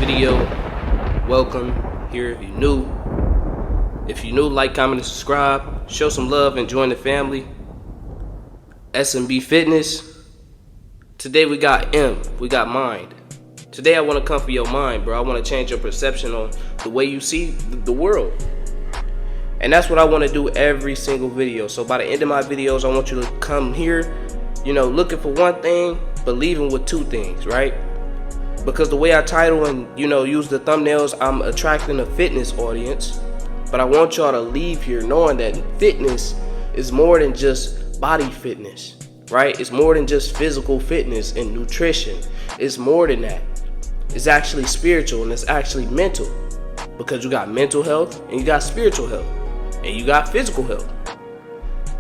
video. Welcome here if you're new. If you're new, like, comment, and subscribe. Show some love and join the family. S.M.B. Fitness. Today we got we got mind. Today I want to come for your mind, bro. I want to change your perception on the way you see the world. And that's what I want to do every single video. So by the end of my videos, I want you to come here, looking for one thing, but leaving with two things, right? Because the way I title and, use the thumbnails, I'm attracting a fitness audience. But I want y'all to leave here knowing that fitness is more than just body fitness, right? It's more than just physical fitness and nutrition. It's more than that. It's actually spiritual and it's actually mental. Because you got mental health and you got spiritual health. And you got physical health.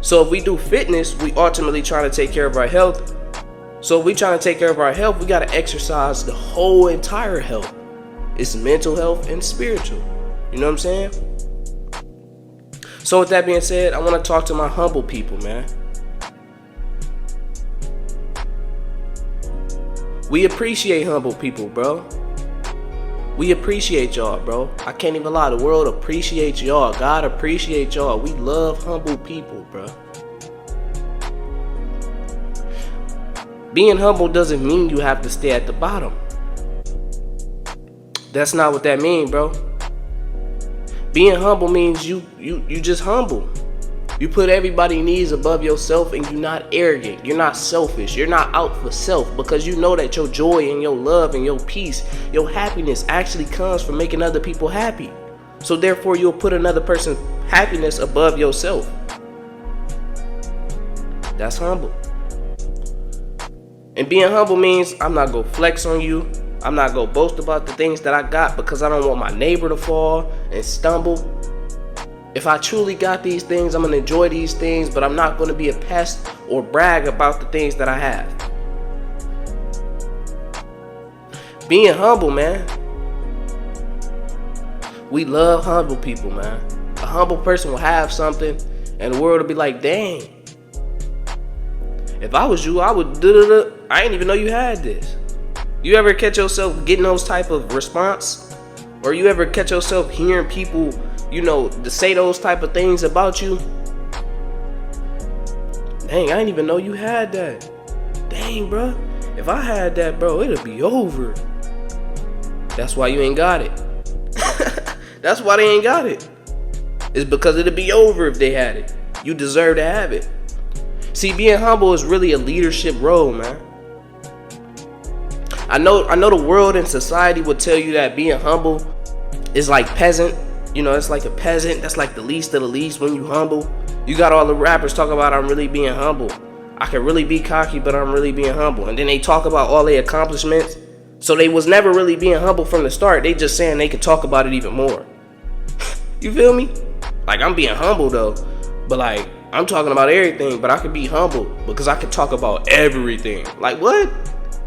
So if we do fitness, we ultimately trying to take care of our health. So if we trying to take care of our health, we got to exercise the whole entire health. It's mental health and spiritual. You know what I'm saying? So with that being said, I want to talk to my humble people, man. We appreciate humble people, bro. We appreciate y'all, bro. I can't even lie. The world appreciates y'all. God appreciates y'all. We love humble people, bro. Being humble doesn't mean you have to stay at the bottom. That's not what that means, bro. Being humble means you just humble. You put everybody's needs above yourself and you're not arrogant. You're not selfish. You're not out for self because you know that your joy and your love and your peace, your happiness actually comes from making other people happy. So therefore you'll put another person's happiness above yourself. That's humble. And being humble means I'm not going to flex on you. I'm not going to boast about the things that I got because I don't want my neighbor to fall and stumble. If I truly got these things, I'm going to enjoy these things, but I'm not going to be a pest or brag about the things that I have. Being humble, man. We love humble people, man. A humble person will have something and the world will be like, dang. If I was you, I would I didn't even know you had this. You ever catch yourself getting those type of response? Or you ever catch yourself hearing people to say those type of things about you? Dang, I didn't even know you had that. Dang, bro. If I had that, bro, it'll be over. That's why you ain't got it. That's why they ain't got it. It's because it'll be over if they had it. You deserve to have it. See, being humble is really a leadership role, man. I know the world and society would tell you that being humble is like peasant. It's like a peasant. That's like the least of the least when you humble. You got all the rappers talk about I'm really being humble. I can really be cocky, but I'm really being humble. And then they talk about all their accomplishments. So they was never really being humble from the start. They just saying they could talk about it even more. You feel me? Like, I'm being humble though. But like, I'm talking about everything, but I could be humble because I could talk about everything. Like, what?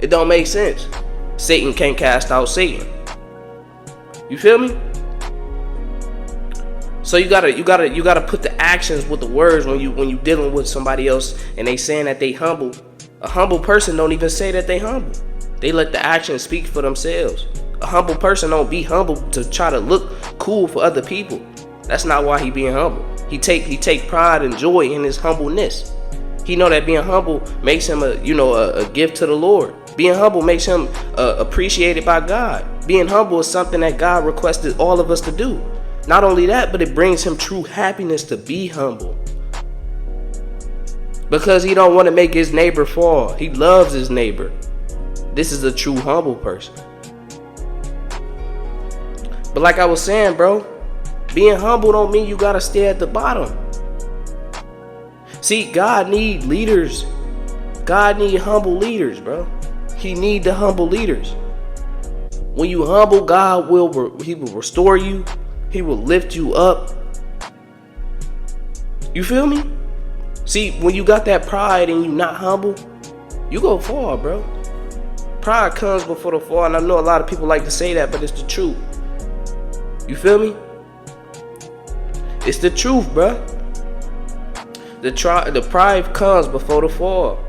It don't make sense. Satan can't cast out Satan. You feel me? So you gotta put the actions with the words when you dealing with somebody else and they saying that they humble. A humble person don't even say that they humble. They let the actions speak for themselves. A humble person don't be humble to try to look cool for other people. That's not why he being humble. He take pride and joy in his humbleness. He know that being humble makes him a gift to the Lord. Being humble makes him appreciated by God. Being humble is something that God requested all of us to do. Not only that, but it brings him true happiness to be humble. Because he don't want to make his neighbor fall. He loves his neighbor. This is a true humble person. But like I was saying, bro, being humble don't mean you gotta stay at the bottom. See, God need leaders. God need humble leaders, bro. He need the humble leaders. When you humble, God will restore you. He will lift you up. You feel me? See, when you got that pride and you not humble, you go fall, bro. Pride comes before the fall, and I know a lot of people like to say that, but it's the truth. You feel me? It's the truth, bro. The pride comes before the fall.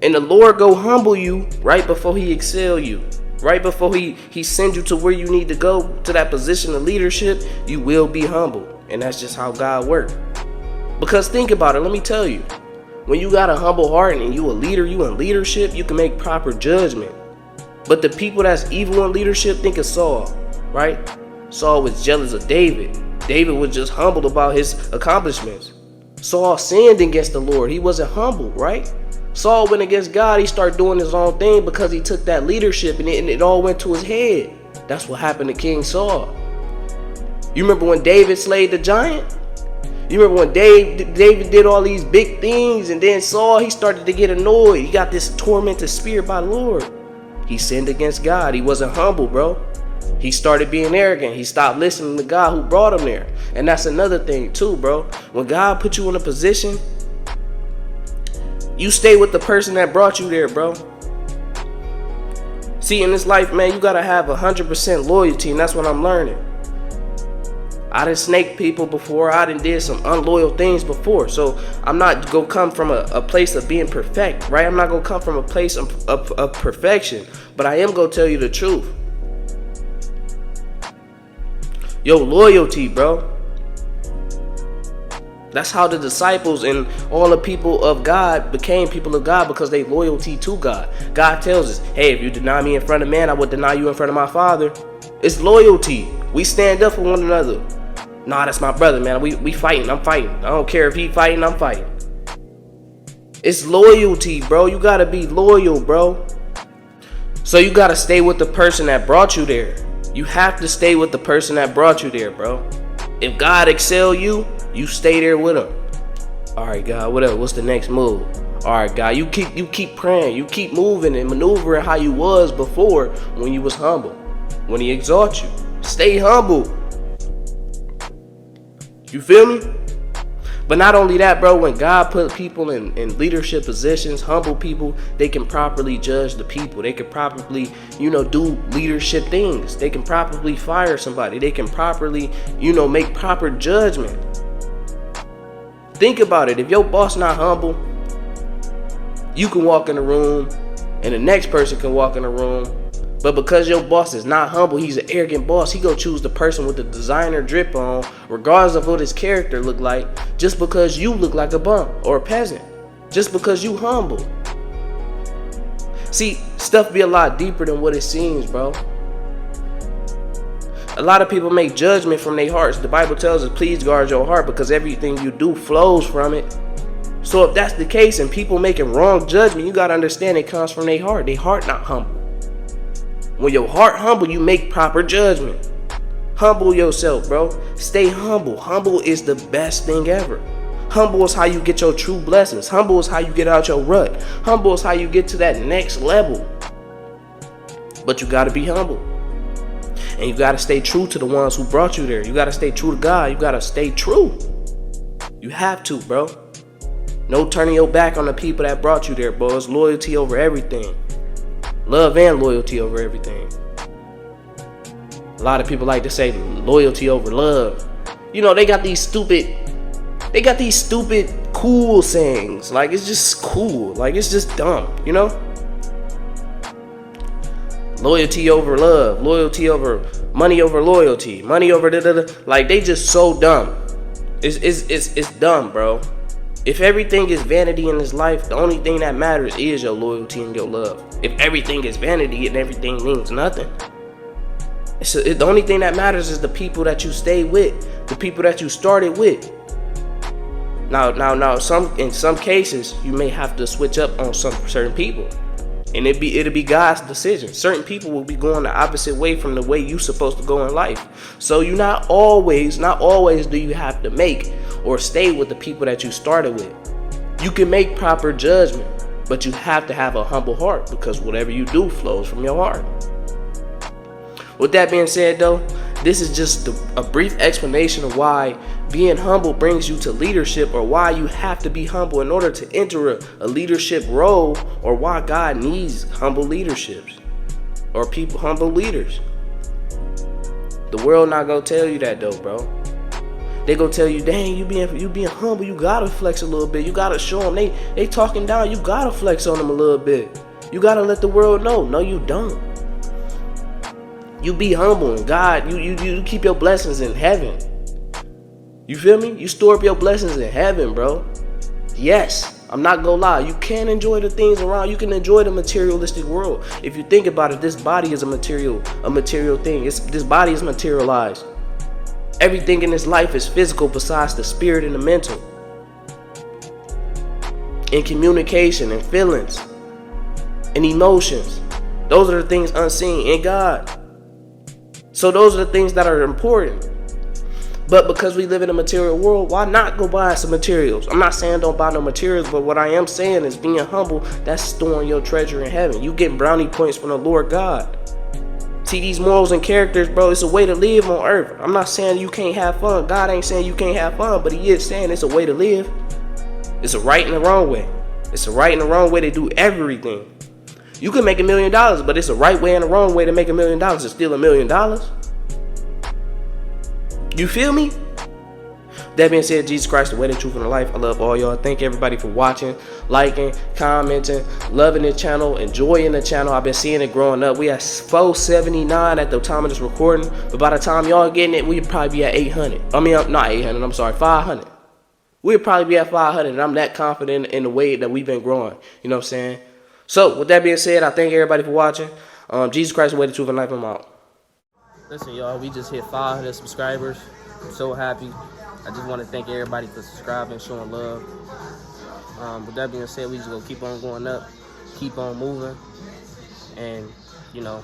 And the Lord go humble you right before he excel you. Right before he sends you to where you need to go, to that position of leadership, you will be humble. And that's just how God works. Because think about it, let me tell you. When you got a humble heart and you a leader, you in leadership, you can make proper judgment. But the people that's evil in leadership, think of Saul, right? Saul was jealous of David. David was just humbled about his accomplishments. Saul sinned against the Lord. He wasn't humble, right? Saul went against God. He started doing his own thing because he took that leadership and it all went to his head. That's what happened to King Saul. You remember when David slayed the giant? You remember when David did all these big things, and then Saul, he started to get annoyed. He got this tormented spirit by the Lord. He sinned against God. He wasn't humble, bro. He started being arrogant. He stopped listening to God who brought him there. And that's another thing too, bro. When God put you in a position, you stay with the person that brought you there, bro. See, in this life, man, you gotta have 100% loyalty, and that's what I'm learning. I done snaked people before. I done did some unloyal things before. So I'm not gonna come from a place of being perfect, right? I'm not gonna come from a place of perfection. But I am gonna tell you the truth. Yo, loyalty, bro. That's how the disciples and all the people of God became people of God, because they loyalty to God. God tells us, hey, if you deny me in front of man, I will deny you in front of my Father. It's loyalty. We stand up for one another. Nah, that's my brother, man. We fighting. I'm fighting. I don't care if he fighting, I'm fighting. It's loyalty, bro. You gotta be loyal, bro. So you gotta stay with the person that brought you there. You have to stay with the person that brought you there, bro. If God excel you, you stay there with him. All right, God, what else? What's the next move? All right, God, you keep praying. You keep moving and maneuvering how you was before when you was humble. When he exalts you, stay humble. You feel me? But not only that, bro, when God put people in leadership positions, humble people, they can properly judge the people. They can properly, do leadership things. They can properly fire somebody. They can properly, make proper judgment. Think about it. If your boss not humble, you can walk in the room and the next person can walk in the room. But because your boss is not humble, he's an arrogant boss, he go choose the person with the designer drip on, regardless of what his character look like, just because you look like a bum or a peasant. Just because you humble. See, stuff be a lot deeper than what it seems, bro. A lot of people make judgment from their hearts. The Bible tells us, please guard your heart, because everything you do flows from it. So if that's the case and people making wrong judgment, you got to understand it comes from their heart. Their heart not humble. When your heart humble, you make proper judgment. Humble yourself, bro. Stay humble. Humble is the best thing ever. Humble is how you get your true blessings. Humble is how you get out your rut. Humble is how you get to that next level. But you got to be humble. And you got to stay true to the ones who brought you there. You got to stay true to God. You got to stay true. You have to, bro. No turning your back on the people that brought you there, bro. It's loyalty over everything. Love and loyalty over everything. A lot of people like to say loyalty over love. They got these stupid cool sayings. Like, it's just cool. Like, it's just dumb, Loyalty over love. Loyalty over money over loyalty. Money over da-da-da. Like, they just so dumb. It's dumb, bro. If everything is vanity in this life, the only thing that matters is your loyalty and your love. If everything is vanity and everything means nothing, the only thing that matters is the people that you stay with, the people that you started with. Now, in some cases, you may have to switch up on some certain people, and it'll be God's decision. Certain people will be going the opposite way from the way you're supposed to go in life. So you not always do you have to make or stay with the people that you started with. You can make proper judgment, but you have to have a humble heart, because whatever you do flows from your heart. With that being said, though, this is just a brief explanation of why being humble brings you to leadership, or why you have to be humble in order to enter a leadership role, or why God needs humble leaderships or people, humble leaders. The world not gonna tell you that, though, bro. They gonna tell you, dang, you being humble, you gotta flex a little bit. You gotta show them they talking down. You gotta flex on them a little bit. You gotta let the world know. No, you don't. You be humble, and God, you keep your blessings in heaven. You feel me? You store up your blessings in heaven, bro. Yes, I'm not gonna lie. You can enjoy the things around. You can enjoy the materialistic world. If you think about it, this body is a material thing. This body is materialized. Everything in this life is physical besides the spirit and the mental. And communication and feelings and emotions. Those are the things unseen in God. So those are the things that are important. But because we live in a material world, why not go buy some materials? I'm not saying don't buy no materials, but what I am saying is being humble, that's storing your treasure in heaven. You getting brownie points from the Lord God. See, these morals and characters, bro, it's a way to live on earth. I'm not saying you can't have fun. God ain't saying you can't have fun, but he is saying it's a way to live. It's a right and a wrong way. It's a right and a wrong way to do everything. You can make $1 million, but it's a right way and a wrong way to make $1 million. It's still $1 million. You feel me? That being said, Jesus Christ, the way, the truth, and the life. I love all y'all. Thank everybody for watching, liking, commenting, loving the channel, enjoying the channel. I've been seeing it growing up. We at 479 at the time of this recording, but by the time y'all getting it, we'd probably be at 800. I mean, not 800. I'm sorry, 500. We'd probably be at 500, and I'm that confident in the way that we've been growing. You know what I'm saying? So, with that being said, I thank everybody for watching. Jesus Christ, the way, the truth, and the life. I'm out. Listen, y'all, we just hit 500 subscribers. I'm so happy. I just want to thank everybody for subscribing, showing love. With that being said, we just gonna keep on going up, keep on moving, and, you know,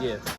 yeah.